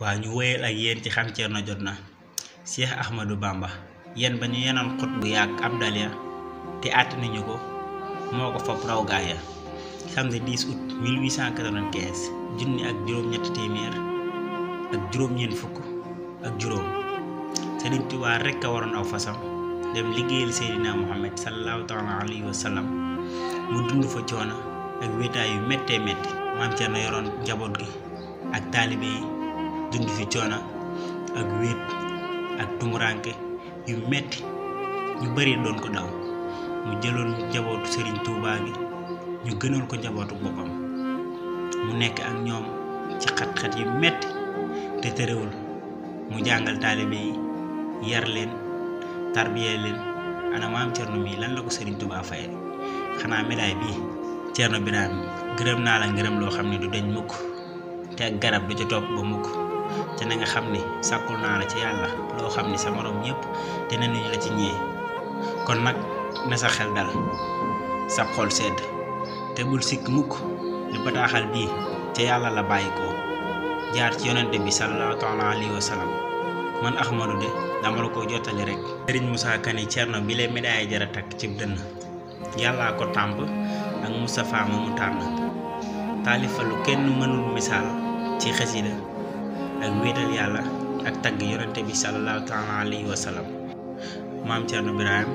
waa ñu wéyal ak yéen ci xam Ceerno jot na Cheikh Ahmadou Bamba yéen ba ñu yenoon xut bu yàgg Abdaliya te àtt nañu ko moo ko fopp raw gaaya samedi 10 août 1895 junni ak juróom-ñetti téeméer ak juróom-ñeent fukk ak juróom Sëriñ Tuubaa rekk a waroon aw fasam dem liggéeyal Seydina Muhammad sallallahu taala alayhi wa sallam mu dund fa coono ak wéetaay yu méttee métti maam Ceerno yoroon njaboot gi ak taalibe yi dund fi coono ak wéet ak tumuranke yu metti ñu bari doon ko daw mu jëloon njabootu Sëriñ Tuubaa gi ñu gënal ko njabootu boppam mu nekk ak ñoom ci xat-xat yu metti te terewul mu jàngal taalibe yi yar leen tarbiyee leen ana maam Ceerno mi lan la ko Sëriñ Tuubaa faye xanaa médaille bi Ceerno Birahim gërëm naa la ngërëm loo xam ne du deñ mukk te ak garab du ca topp ba mukk te na nga xam ne sàkkul naa la ci yàlla loo xam ne sa morom ñëpp dina nañu la ci ñee kon nag na sa xel dal sa xol sedd te bul sikk mukk li bataaxal bii ca yàlla la bàyyi ko jaar ci yonente bi sallallahu taala alayhi wa sallam man Ahmadou de dama la ko jottali rek Sëriñ Moussa Kane Ceerno bi lee médaille jara takk ci dënn yàllaa ko tàmb ak Moustapha ma mu tànn taalifa lu kenn mënul misaal ci xasida ak wéetal yàlla ak tagg yonente bi sallallahu taala alayhi wa sallam maam Ceerno Birahim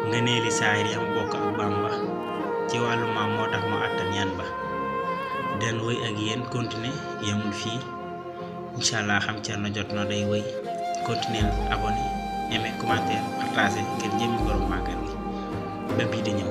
nga neeli saayir yam bokk ak Bamba ci wàllu maam moo tax mu àttan yan ba den wëy ak yéen continuer yemul fii incha allah xam Ceerno jot na day wëy continuer abonné aimer commentaire partager ngir jëmmi borom màggal gi ba bii di ñëw